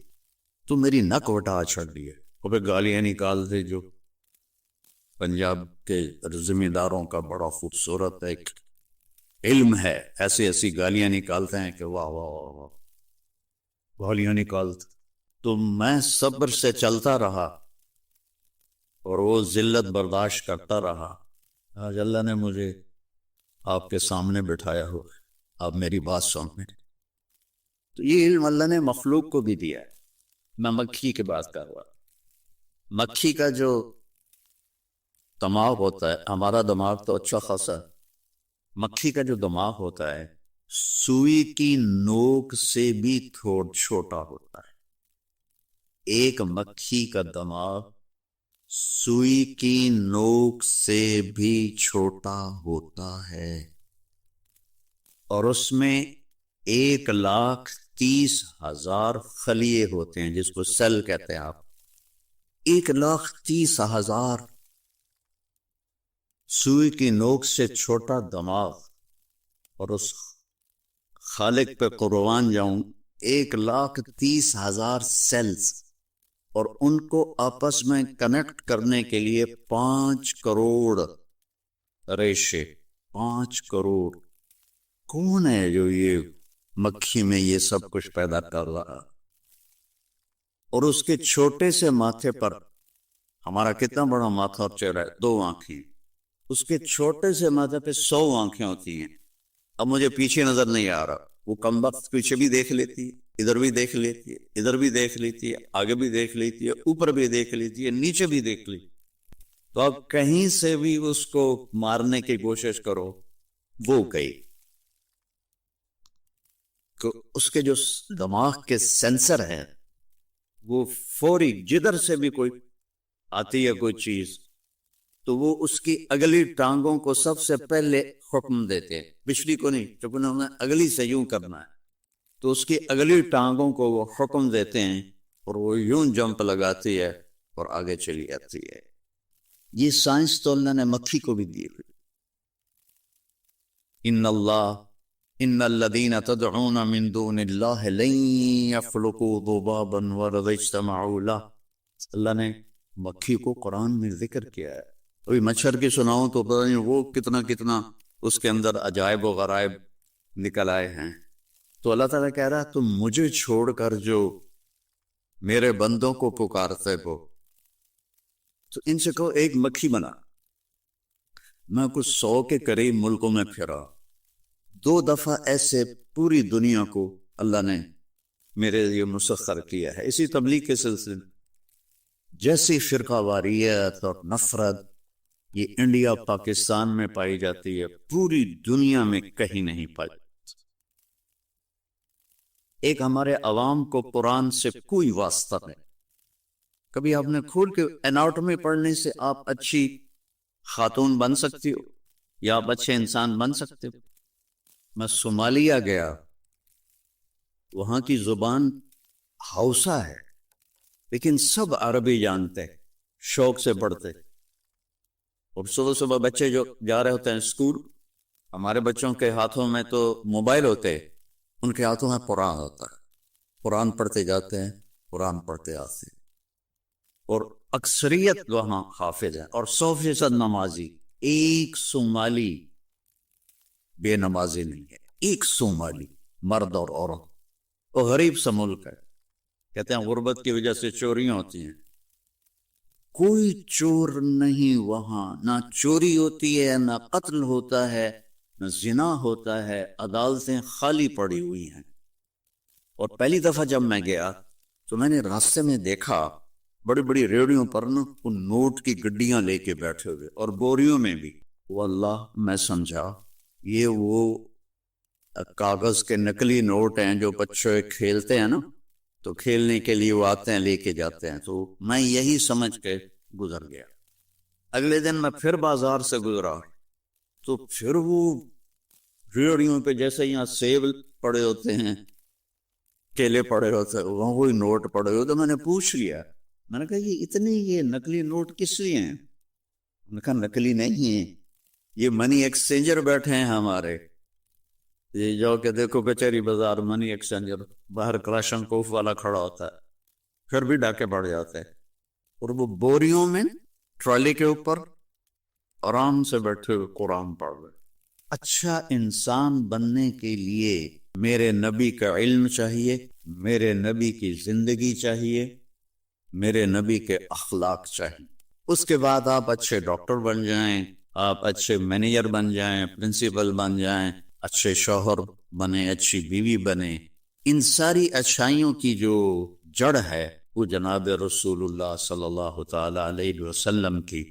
Speaker 1: تو میری نک وٹا چھڑ دی ہے. وہ پہ گالیاں نکالتے جو پنجاب کے زمینداروں کا بڑا خوبصورت ایک علم ہے، ایسی ایسی گالیاں نکالتے ہیں کہ واہ واہ واہ واہ، گالیاں نکالتے. تو میں صبر سے چلتا رہا اور وہ ذلت برداشت کرتا رہا. آج اللہ نے مجھے آپ کے سامنے بٹھایا ہو، آپ میری بات سنیں. تو یہ علم اللہ نے مخلوق کو بھی دیا ہے. میں مکھی کی بات کر رہا. مکھی کا جو دماغ ہوتا ہے، ہمارا دماغ تو اچھا خاصا ہے، مکھی کا جو دماغ ہوتا ہے سوئی کی نوک سے بھی چھوٹا ہوتا ہے. ایک مکھی کا دماغ سوئی کی نوک سے بھی چھوٹا ہوتا ہے، اور اس میں 1,30,000 خلیے ہوتے ہیں جس کو سیل کہتے ہیں. آپ 1,30,000 سوئی کی نوک سے چھوٹا دماغ، اور اس خالق پہ قربان جاؤں 1,30,000 سیلز، اور ان کو آپس میں کنیکٹ کرنے کے لیے 5 کروڑ ریشے. 5 کروڑ. کون ہے جو یہ مکھی میں یہ سب کچھ پیدا کر رہا؟ اور اس کے چھوٹے سے ماتھے پر، ہمارا کتنا بڑا ماتھا اور چہرہ ہے، 2 آنکھیں، اس کے چھوٹے سے ماتھے پہ 100 آنکھیں ہوتی ہیں. اب مجھے پیچھے نظر نہیں آ رہا، وہ کم وقت پیچھے بھی دیکھ لیتی ہے، ادھر بھی دیکھ لیتی ہے، ادھر بھی دیکھ لیتی ہے، آگے بھی دیکھ لیتی ہے، اوپر بھی دیکھ لیتی ہے، نیچے بھی دیکھ لیتی. تو اب کہیں سے بھی اس کو مارنے کی کوشش کرو، وہ گئی. اس کے جو دماغ کے سینسر ہیں وہ فوری جدھر سے بھی کوئی آتی ہے کوئی چیز تو وہ اس کی اگلی ٹانگوں کو سب سے پہلے حکم دیتے ہیں، پچھلی کو نہیں، چونکہ انہوں نے اگلی سے یوں کرنا ہے تو اس کی اگلی ٹانگوں کو وہ حکم دیتے ہیں اور وہ یوں جمپ لگاتی ہے اور آگے چلی جاتی ہے. یہ سائنس تو اللہ نے مکھی کو بھی دی ہوئی. ان الذین تدعون من دون اللہ لن یخلقوا ذبابا ولو اجتمعوا له. اللہ نے مکھی کو قرآن میں ذکر کیا ہے. ابھی مچھر کی سناؤں تو پتہ نہیں وہ کتنا اس کے اندر عجائب و غرائب نکل آئے ہیں. تو اللہ تعالیٰ کہہ رہا ہے تم مجھے چھوڑ کر جو میرے بندوں کو پکارتے ہو تو ان سے کہو ایک مکھی بنا. میں کچھ 100 کے قریب ملکوں میں پھرا، 2 دفعہ ایسے پوری دنیا کو اللہ نے میرے لیے مسخر کیا ہے. اسی تبلیغ کے سلسلے میں جیسی فرقہ واریت اور نفرت یہ انڈیا پاکستان میں پائی جاتی ہے پوری دنیا میں کہیں نہیں پائی. ایک ہمارے عوام کو قرآن سے کوئی واسطہ نہیں. کبھی آپ نے کھول کے اناٹومی پڑھنے سے آپ اچھی خاتون بن سکتی ہو یا آپ اچھے انسان بن سکتے ہو؟ میں صومالیہ گیا، وہاں کی زبان ہاؤسا ہے لیکن سب عربی جانتے، شوق سے پڑھتے. اور صبح بچے جو جا رہے ہوتے ہیں اسکول، ہمارے بچوں کے ہاتھوں میں تو موبائل ہوتے، ان کے ہاتھوں میں قرآن ہوتا ہے. قرآن پڑھتے جاتے ہیں، قرآن پڑھتے آتے ہیں. اور اکثریت وہاں حافظ ہیں اور 100% نمازی. ایک صومالی بے نمازی نہیں ہے، ایک صومالی مرد اور عورت. وہ غریب سا ملک ہے، کہتے ہیں غربت کی وجہ سے چوریاں ہوتی ہیں. کوئی چور نہیں وہاں، نہ چوری ہوتی ہے، نہ قتل ہوتا ہے، نہ زنا ہوتا ہے. عدالتیں خالی پڑی ہوئی ہیں. اور پہلی دفعہ جب میں گیا تو میں نے راستے میں دیکھا بڑی بڑی ریڑیوں پر نا وہ نوٹ کی گڈیاں لے کے بیٹھے ہوئے اور بوریوں میں بھی. واللہ میں سمجھا یہ وہ کاغذ کے نکلی نوٹ ہیں جو بچے کھیلتے ہیں نا، تو کھیلنے کے لیے وہ آتے ہیں لے کے جاتے ہیں. تو میں یہی سمجھ کے گزر گیا. اگلے دن میں پھر بازار سے گزرا تو پھر وہ ریڑیوں پہ جیسے یہاں سیب پڑے ہوتے ہیں، کیلے پڑے ہوتے ہیں، وہاں کوئی نوٹ پڑے ہوتے. میں نے پوچھ لیا، میں نے کہا یہ اتنے یہ نکلی نوٹ کس لیے ہیں؟ انہوں نے کہا نکلی نہیں ہیں، یہ منی ایکسچینجر بیٹھے ہیں ہمارے، یہ جو کہ دیکھو کچہری بازار منی ایکسچینجر باہر کلاشن کوف والا کھڑا ہوتا ہے، پھر بھی ڈاکے پڑ جاتے ہیں، اور وہ بوریوں میں ٹرالی کے اوپر آرام سے بیٹھے ہوئے قرآن پڑھ رہے۔ اچھا انسان بننے کے لیے میرے نبی کا علم چاہیے، میرے نبی کی زندگی چاہیے، میرے نبی کے اخلاق چاہیے۔ اس کے بعد آپ اچھے ڈاکٹر بن جائیں، آپ اچھے مینیجر بن جائیں، پرنسپل بن جائیں، اچھے شوہر بنے، اچھی بیوی بنے۔ ان ساری اچھائیوں کی جو جڑ ہے وہ جناب رسول اللہ صلی اللہ تعالی علیہ وسلم کی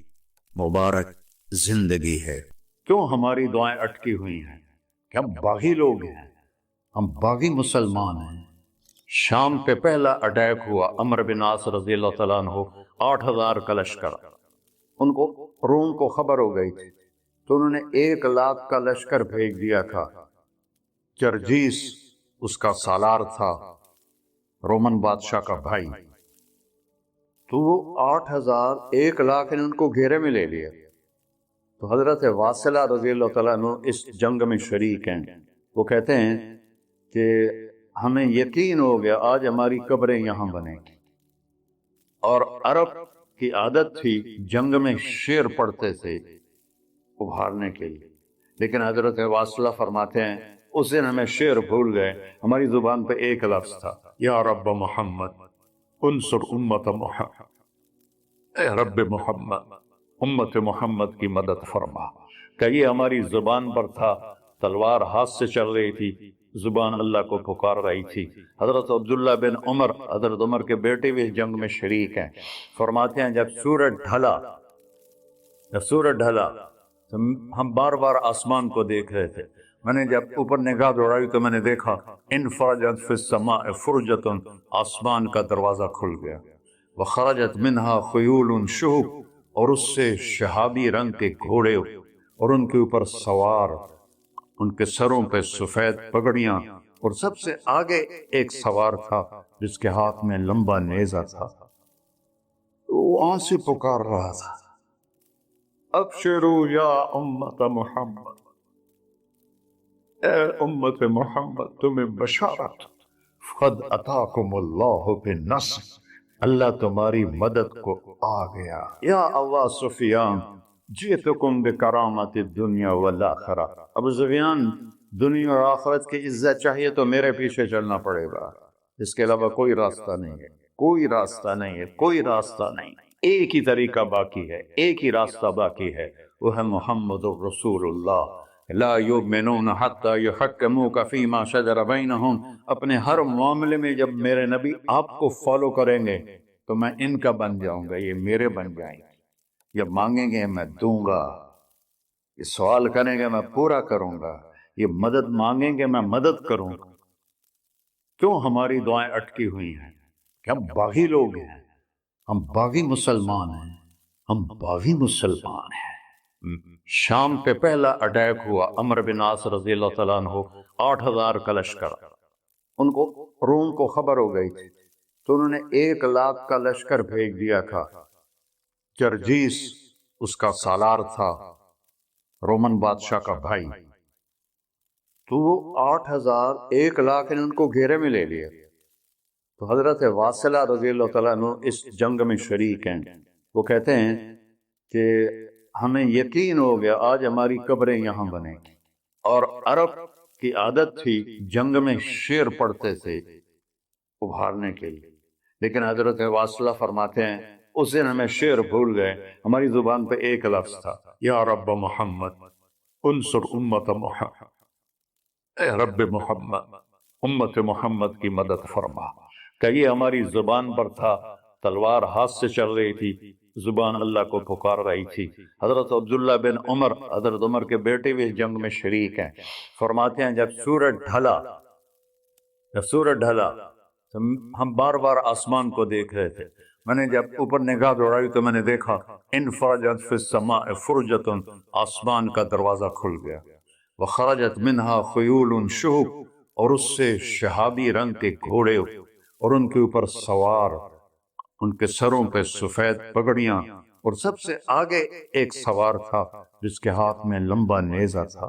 Speaker 1: مبارک زندگی ہے۔ کیوں ہماری دعائیں اٹکی ہوئی ہیں؟ کہ ہم باغی لوگ ہیں، ہم باغی مسلمان ہیں۔ شام پہ پہلا اٹیک ہوا، عمر بن عاص رضی اللہ تعالیٰ عنہ، 8,000 کا لشکر، ان کو روم کو خبر ہو گئی تھی تو انہوں نے 1,00,000 کا لشکر بھیج دیا تھا۔ جرجیس اس کا سالار تھا، رومن بادشاہ کا بھائی، تو وہ 8,000 1,00,000 نے ان کو گھیرے میں لے لیا۔ تو حضرت واصلہ رضی اللہ تعالیٰ عنہ اس جنگ میں شریک ہیں۔ وہ کہتے ہیں کہ ہمیں یقین ہو گیا آج ہماری قبریں یہاں بنیں گی، اور عرب کی عادت تھی جنگ میں شعر پڑھتے تھے ابھارنے کے لیے، لیکن حضرت واصلہ فرماتے ہیں اس دن ہمیں شعر بھول گئے، ہماری زبان پہ ایک لفظ تھا، یا رب محمد انصر امت محمد، اے رب محمد امت محمد کی مدد فرما۔ کہ یہ ہماری زبان پر تھا، تلوار ہاتھ سے چل رہی تھی، زبان اللہ کو پکار رہی تھی۔ حضرت عبداللہ بن عمر، حضرت عمر کے بیٹے بھی اس جنگ میں شریک ہیں، فرماتے ہیں جب سورج ڈھلا تو ہم بار بار آسمان کو دیکھ رہے تھے، میں نے جب اوپر نگاہ دوڑائی تو میں نے دیکھا انفرجت فی السماء فرجۃ، آسمان کا دروازہ کھل گیا، وخرجت منہا خیول شہب، اور اس سے شہابی رنگ کے گھوڑے اور ان کے اوپر سوار، ان کے سروں پہ سفید پگڑیاں، اور سب سے آگے ایک سوار تھا جس کے ہاتھ میں لمبا نیزہ تھا، وہ آنسو پکار رہا تھا، ابشروا یا امت محمد، اے امت محمد تمہیں بشارت، قد اتاکم اللہ بالنصر، اللہ تمہاری مدد کو آ گیا، یا ابا سفیان جئتکم بکرامت الدنیا والآخرہ، ابو سفیان دنیا اور آخرت کی عزت چاہیے تو میرے پیچھے چلنا پڑے گا، اس کے علاوہ کوئی راستہ نہیں ہے، کوئی راستہ نہیں ہے، کوئی راستہ نہیں، ایک ہی طریقہ باقی ہے، ایک ہی راستہ باقی ہے، وہ ہے محمد رسول اللہ۔ لا یؤمنون حتی یحکموک فیما شجر بینہم، اپنے ہر معاملے میں جب میرے نبی آپ کو فالو کریں گے تو میں ان کا بن جاؤں گا، یہ میرے بن جائیں گے، یہ مانگیں گے میں دوں گا، یہ سوال کریں گے میں پورا کروں گا، یہ مدد مانگیں گے میں مدد کروں گا۔ کیوں ہماری دعائیں اٹکی ہوئی ہیں؟ کہ ہم باغی لوگ ہیں، ہم باغی مسلمان ہیں، ہم باغی مسلمان ہیں۔ شام پہ پہلا اٹیک ہوا، عمر بن عاص رضی اللہ تعالیٰ عنہ، 8,000 کا لشکر، ان کو روم کو خبر ہو گئی تھی تو انہوں نے 1,00,000 کا لشکر بھیج دیا تھا۔ جرجیس اس کا سالار تھا، رومن بادشاہ کا بھائی، تو وہ 8,000 1,00,000 نے ان کو گھیرے میں لے لیا۔ تو حضرت واصلہ رضی اللہ تعالیٰ عنہ اس جنگ میں شریک ہیں۔ وہ کہتے ہیں کہ ہمیں یقین ہو گیا آج ہماری قبریں یہاں بنیں گی، اور عرب کی عادت تھی جنگ میں شعر پڑھتے تھے ابھارنے کے لیے، لیکن حضرت واصلہ فرماتے ہیں اس دن ہمیں شعر بھول گئے، ہماری زبان پہ ایک لفظ تھا، یا رب محمد انصر امت محمد، اے رب محمد امت محمد کی مدد فرما۔ کہ یہ ہماری زبان پر تھا، تلوار ہاتھ سے چل رہی تھی، زبان اللہ کو پکار رہی تھی۔ حضرت عبداللہ بن عمر، حضرت عمر کے بیٹے بھی اس جنگ میں شریک ہیں، فرماتے ہیں جب سورج ڈھلا تو ہم بار بار آسمان کو دیکھ رہے تھے، میں نے جب اوپر نگاہ دوڑائی تو میں نے دیکھا انفرجت فی السماء فرجۃ، آسمان کا دروازہ کھل گیا، وخرجت منہا خیول شہب، اور اس سے شہابی رنگ کے گھوڑے اور ان کے اوپر سوار، ان کے سروں پہ سفید پگڑیاں، اور سب سے آگے ایک سوار تھا جس کے ہاتھ میں لمبا نیزہ تھا،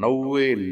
Speaker 1: 90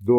Speaker 1: 2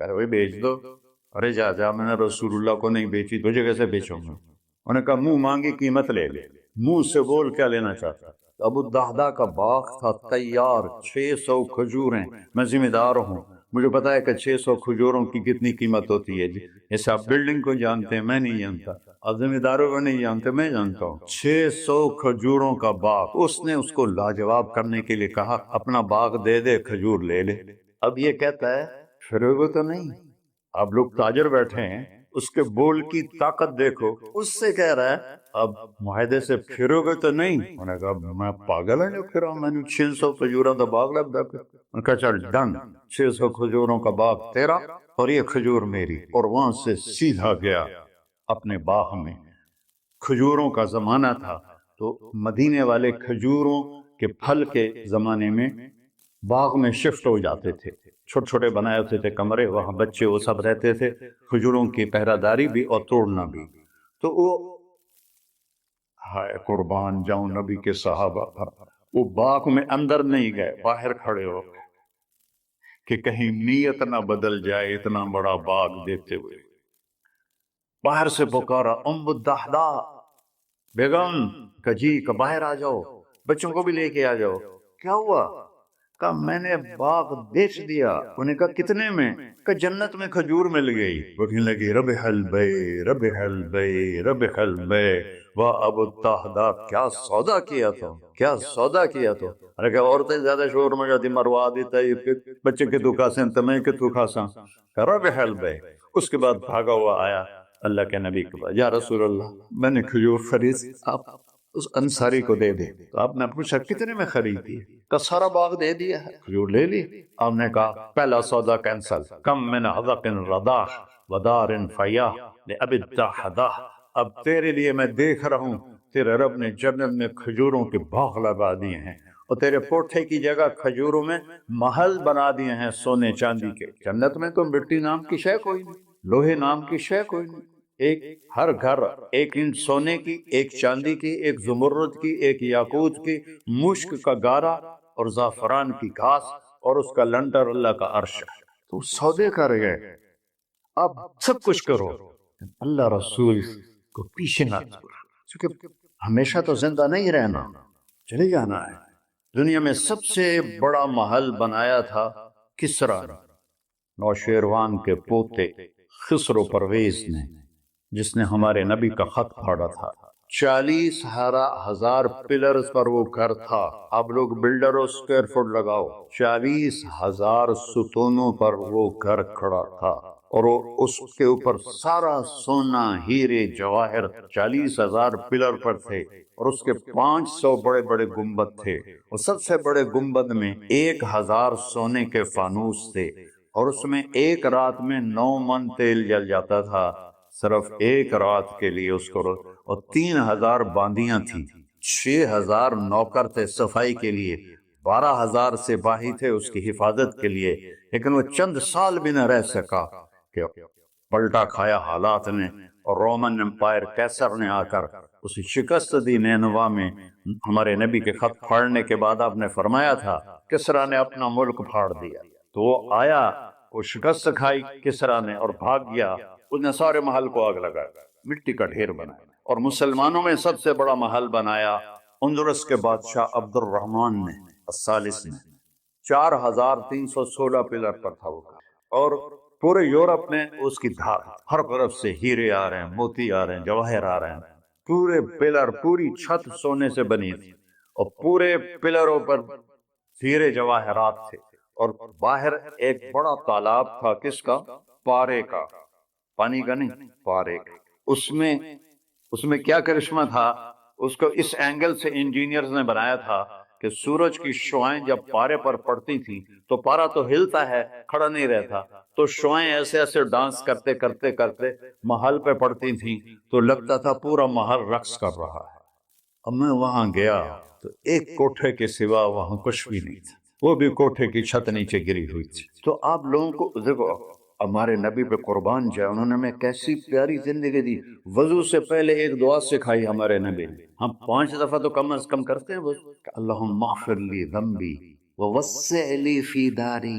Speaker 1: کہا وہی بیچ دو. ارے جا جا، میں نے رسول اللہ کو نہیں بیچی، تجھے کیسے بیچوں گا؟ انہوں نے کہا منہ مانگی قیمت لے لے. منہ سے بول کیا لینا چاہتا. ابو الدہدہ کا باغ تھا تیار، 600 کھجوریں. میں ذمہ دار ہوں، مجھے پتا ہے کہ 600 کھجوروں کی کتنی قیمت ہوتی ہے. جی ایسے آپ بلڈنگ کو جانتے ہیں، میں نہیں جانتا. آپ ذمہ داروں کو نہیں جانتے، میں جانتا ہوں. 600 کھجوروں کا باغ. اس نے اس کو لاجواب کرنے کے لیے کہا اپنا باغ دے دے، کھجور لے لے. اب یہ کہتا ہے پھروگے تو نہیں. آپ لوگ تاجر بیٹھے ہیں، اس کے بول کی طاقت دیکھو. اس سے کہہ رہا ہے اب معاہدے سے پھرو گے تو نہیں. انہوں نے کہا میں پاگل ہوں جو پھرا، میں نے 600 کھجوروں کا باغ لگ دا. انہوں نے کہا چل ڈن، 600 کھجوروں کا باغ تیرا اور یہ کھجور میری. اور وہاں سے سیدھا گیا اپنے باغ میں. کھجوروں کا زمانہ تھا تو مدینے والے کھجوروں کے پھل کے زمانے میں باغ میں شفٹ ہو جاتے تھے. چھوٹے چھوٹے بنائے ہوتے تھے کمرے، وہاں بچے وہ سب رہتے تھے، کھجوروں کی پہرہ داری بھی اور توڑنا بھی. تو وہ ہائے قربان جاؤں نبی کے صحابہ، وہ باغ میں اندر نہیں گئے، باہر کھڑے ہو کہ کہیں نیت نہ بدل جائے اتنا بڑا باغ دیتے ہوئے. باہر سے پکارا ام الدہدہ بیگم، کہ جی کہ باہر آ جاؤ، بچوں کو بھی لے کے آ جاؤ. کیا ہوا؟ کہا میں نے باغ بیچ دیا. انہوں نے کہا کتنے میں؟ کہ جنت میں کھجور مل گئی. وہ کہنے لگی ربح البیع ربح البیع ربح البیع. واہ ابو الدہدہ کیا سودا کیا تو، کیا سودا کیا تو. ارے کہ عورتیں زیادہ شور میں جاتی مروا دیتا ہے، بچے کے تو کھاسیں تمہیں کے تو کھاساں. ربح البیع. اس کے بعد بھاگا ہوا آیا اللہ کے نبی کے پاس، یا رسول اللہ میں نے کھجور خرید، آپ اس انصاری کو دے دے. تو آپ نے پوچھا کتنے میں خریدی؟ کہ سارا باغ دے دیا ہے، کھجور لے لی. آپ نے کہا پہلا سودا کینسل. کم من حذق رضاح ودار فیاح لأبی الدہدہ. اب تیرے لیے میں دیکھ رہا ہوں تیرے رب نے جنت میں کھجوروں کے باغ لگا دیے ہیں، اور تیرے کوٹھے کی جگہ کھجوروں میں محل بنا دیے ہیں سونے چاندی کے. جنت میں تو مٹی نام کی شے کوئی نہیں، لوہے نام کی شے کوئی نہیں. ایک ہر گھر ایک انچ سونے کی، ایک چاندی کی، ایک زمرد کی، ایک یاقوت کی، مشک کا گارا اور زعفران کی گھاس، اور اس کا لنٹر اللہ کا عرش. تو سودے کر گئے. اب سب کچھ کرو، اللہ رسول کو پیچھے نہ چھوڑو، کیونکہ ہمیشہ تو زندہ نہیں رہنا، چلے جانا ہے. دنیا میں سب سے بڑا محل بنایا تھا کسریٰ نے، نوشیروان کے پوتے خسرو پرویز نے، جس نے ہمارے نبی کا خط پھاڑا تھا. 40,000 پلرز پر وہ گھر تھا. اب لوگ بلڈروں اسکوائر فٹ لگاؤ، 40,000 ستونوں پر وہ گھر کھڑا تھا، اور اس کے اوپر سارا سونا ہیرے جواہر 40,000 پلر پر تھے. اور اس کے 500 بڑے بڑے گنبد تھے، اور سب سے بڑے گنبد میں 1,000 سونے کے فانوس تھے، اور اس میں ایک رات میں 9 من تیل جل جاتا تھا، صرف ایک رات کے لیے اس کو. اور 3,000 باندیاں تھیں، 6,000 نوکر تھے صفائی کے لیے، 12,000 سپاہی تھے اس کی حفاظت کے لیے. لیکن وہ چند سال بھی نہ رہ سکا کہ پلٹا کھایا حالات نے، اور رومن امپائر کیسر نے آ کر اسی شکست دی نینوا میں. ہمارے نبی کے خط پھاڑنے کے بعد آپ نے فرمایا تھا کسریٰ نے اپنا ملک پھاڑ دیا. تو وہ آیا، وہ شکست کھائی کسریٰ نے اور بھاگ گیا. اس نے سارے محل کو آگ لگایا، مٹی کا ڈھیر بنایا، اور مسلمانوں میں سب سے بڑا محل بنایا اندلس کے بادشاہ عبد الرحمن نے الثالث نے. 4,316 پلر پر تھا وہ. اور پورے یورپ میں اس کی دھار، ہر طرف سے ہیرے آ رہے ہیں، موتی آ رہے ہیں، جواہر آ رہے ہیں. پورے پلر، پوری چھت سونے سے بنی تھی، اور پورے پلروں پر ہیرے جواہرات تھے. اور باہر ایک بڑا تالاب تھا، کس کا؟ پارے کا، پانی کا نہیں، پارے کا. اس میں کیا کرشمہ تھا؟ اس کو اس اینگل سے انجینئرز نے بنایا تھا کہ سورج کی شعائیں جب پارے پر پڑتی تھی تو پارا تو ہلتا ہے، کھڑا نہیں رہتا، تو شعائیں ایسے ایسے ڈانس کرتے کرتے کرتے محل پہ پڑتی تھیں، تو لگتا تھا پورا محل رقص کر رہا ہے. اب میں وہاں گیا تو ایک کوٹھے کے سوا وہاں کچھ بھی نہیں تھا، وہ بھی کوٹھے کی چھت نیچے گری ہوئی تھی. تو آپ لوگوں کو دیکھو، ہمارے نبی پہ قربان جائے، انہوں نے ہمیں کیسی پیاری زندگی دی. وضو سے پہلے ایک دعا سکھائی ہمارے نبی نے، ہم 5 دفعہ تو کم از کم کرتے ہیں وضو. اللہم اغفر لی ذنبی ووسع لی فی داری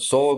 Speaker 1: 100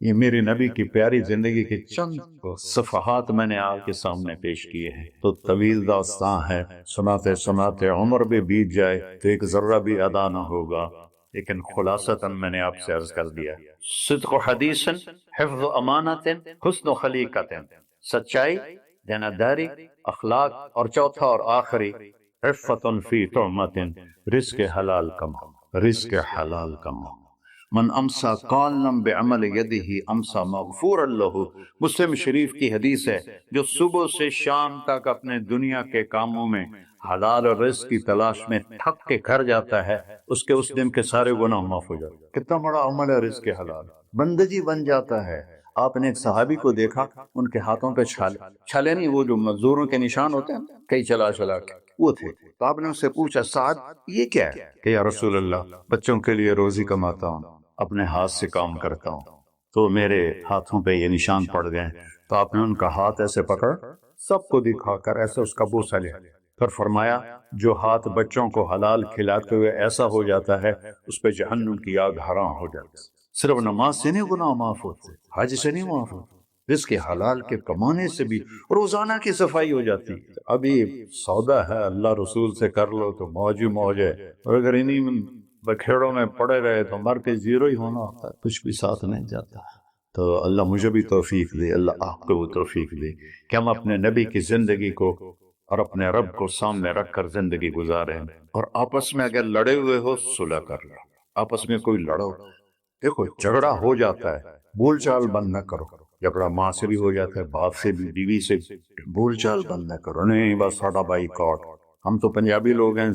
Speaker 1: یہ میری نبی کی پیاری زندگی کے چند صفحات میں نے آپ کے سامنے پیش کیے ہیں، تو طویل داستان ہے، سناتے سناتے عمر بھی بیت جائے تو ایک ذرہ بھی ادا نہ ہوگا، لیکن خلاصتاً میں نے آپ سے عرض کر دیا، صدق و حدیث، حفظ و امانت، حسن و خلیقت، سچائی، دیانتداری، اخلاق، اور چوتھا اور آخری عفت فی طعمت، رزق حلال کماؤ، رزق حلال کماؤ۔ من امسا قالنا بعمل یدہ امسا مغفورا لہ، مسلم شریف کی حدیث ہے، جو صبح سے شام تک اپنے دنیا کے کاموں میں حلال اور رزق کی تلاش میں تھک کے گھر جاتا ہے، اس کے اس دن کے سارے گناہ معاف ہو جاتے ہیں۔ کتنا بڑا عمل ہے رزق حلال، بندگی بن جاتا ہے۔ آپ نے ایک صحابی کو دیکھا، ان کے ہاتھوں پہ چھالے نہیں، وہ جو مزدوروں کے نشان ہوتے ہیں کئی چلا چلا کے، وہ تھے۔ تو آپ نے اس سے پوچھا، سعد یہ کیا ہے؟ کہ یا رسول اللہ، بچوں کے لیے روزی کماتا ہوں، اپنے ہاتھ سے کام کرتا ہوں، تو میرے ہاتھوں پہ یہ نشان پڑ گئے۔ تو آپ نے ان کا ہاتھ ایسے پکڑ، سب کو دکھا کر ایسے اس کا بوسہ لیا، پھر فرمایا جو ہاتھ بچوں کو حلال کھلاتے ہوئے ایسا ہو جاتا ہے، اس پہ جہنم کی آگ حرام ہو جاتی ہے۔ صرف نماز سے نہیں گناہ معاف ہوتے، حج سے نہیں معاف ہوتے، رزق حلال کے کمانے سے بھی روزانہ کی صفائی ہو جاتی ہے۔ ابھی سودا ہے، اللہ رسول سے کر لو تو موج ہی موج ہے، اور اگر انہیں بکھیڑوں میں پڑے رہے تو مر کے زیرو ہی ہونا ہوتا ہے، کچھ بھی ساتھ نہیں جاتا۔ تو اللہ مجھے بھی توفیق دے، اللہ آپ کو بھی توفیق دے کہ ہم اپنے نبی کی زندگی کو اور اپنے رب کو سامنے رکھ کر زندگی گزاریں، اور آپس میں اگر لڑے ہوئے ہو صلح کر لو، آپس میں کوئی لڑو، دیکھو جھگڑا ہو جاتا ہے، بول چال بند نہ کرو، جھگڑا ماں سے بھی ہو جاتا ہے، باپ سے بھی، بیوی سے بھی، بول چال بند نہ کرو، نہیں بس ساڈا بائی کاٹ۔ ہم تو پنجابی لوگ ہیں،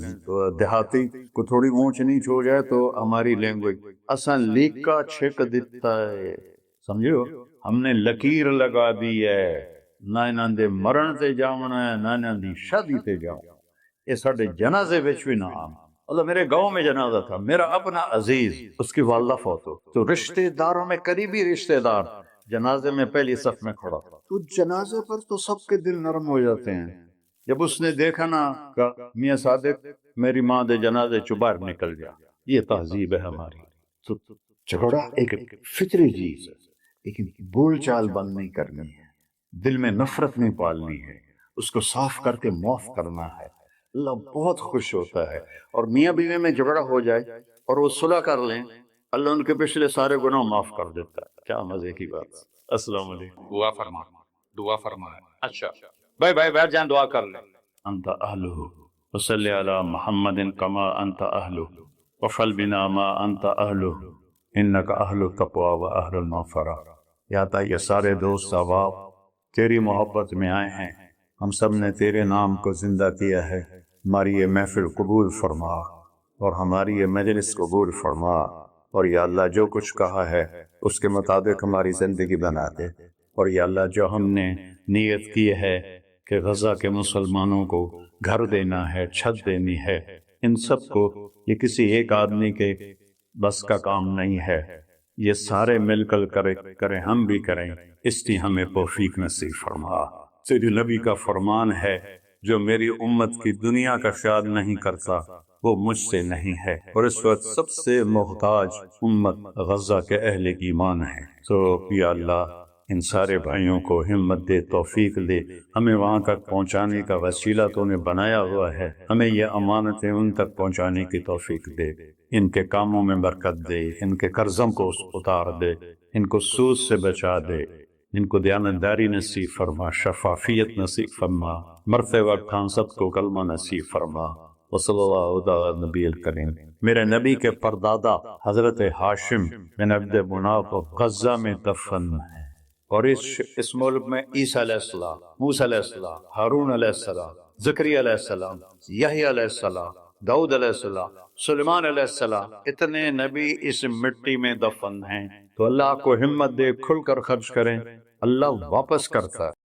Speaker 1: دیہاتی کو تھوڑی اونچ نیچ ہو جائے تو ہماری لینگویج اساں لیکا چھک دیتا ہے، سمجھو، ہم نے لکیر لگا دی ہے، نہ انہاں دے مرن تے جاونا ہے، نہ انہاں دی شادی تے جاونا، یہ ساڈے جنازے وچ بھی نہ آم۔ اللہ، میرے گاؤں میں جنازہ تھا، میرا اپنا عزیز، اس کی والدہ فوت ہو، تو رشتہ داروں میں قریبی رشتہ دار جنازے میں پہلی صف میں کھڑا تھا، تو جنازے پر تو سب کے دل نرم ہو جاتے ہیں۔ جب اس نے دیکھا نا کہ میاں صادق میری ماں دے جنازے چوں باہر نکل جا، یہ تہذیب ہے ہماری۔ تو جھگڑا ایک فطری چیز ہے، لیکن بول چال بند نہیں کرنی ہے، دل میں نفرت نہیں پالنی ہے، اس کو صاف کر کے معاف کرنا ہے۔ اللہ بہت خوش ہوتا ہے، اور میاں بیوی میں جھگڑا ہو جائے اور وہ صلح کر لیں، اللہ ان کے پچھلے سارے گناہ معاف کر دیتا ہے۔ کیا مزے کی بات۔ السلام علیکم۔
Speaker 3: دعا فرما، دعا فرما ہے۔ اچھا بھائی بیٹھ جائیں، دعا کر لیں۔
Speaker 1: انت اہلہ وصلی علی محمد کما انت اہلہ وفل بنا ما انت اہلہ انک اہل التقوی و اہل المغفرہ۔ یا تا یہ سارے دوست احباب تیری محبت میں آئے ہیں، ہم سب نے تیرے نام کو زندہ کیا ہے، ہماری یہ محفل قبول فرما اور ہماری یہ مجلس قبول فرما، اور یا اللہ جو کچھ کہا ہے اس کے مطابق ہماری زندگی بنا دے، اور یا اللہ جو ہم نے نیت کی ہے کہ غزہ کے مسلمانوں کو گھر دینا ہے، چھت دینی ہے، ان سب کو، یہ کسی ایک آدمی کے بس کا کام نہیں ہے، یہ سارے مل کر کریں، ہم بھی کریں، اس کی ہمیں توفیق نصیب فرما۔ تیری نبی کا فرمان ہے، جو میری امت کی دنیا کا خیال نہیں کرتا وہ مجھ سے نہیں ہے، اور اس وقت سب سے محتاج امت غزہ کے اہل ایمان ہے۔ تو یا اللہ ان سارے بھائیوں کو ہمت دے، توفیق دے، ہمیں وہاں تک پہنچانے کا وسیلہ تو نے بنایا ہوا ہے، ہمیں یہ امانتیں ان تک پہنچانے کی توفیق دے، ان کے کاموں میں برکت دے، ان کے قرضوں کو اتار دے، ان کو سود سے بچا دے، ان کو دیانتداری نصیب فرما، شفافیت نصیب فرما، مرتے وقت ہم سب کو کلمہ نصیب فرما۔ وصلی اللہ علی نبی الکریم۔ میرے نبی کے پردادا حضرت ہاشم بن عبد مناف غزہ میں دفن ہے، اور اس ملک میں عیسیٰ علیہ السلام، موسیٰ علیہ السلام، ہارون علیہ السلام، زکریا علیہ السلام، یحییٰ علیہ السلام، داؤد علیہ السلام، سلیمان علیہ السلام، اتنے نبی اس مٹی میں دفن ہیں۔ تو اللہ کو ہمت دے، کھل کر خرچ کریں، اللہ واپس کرتا ہے۔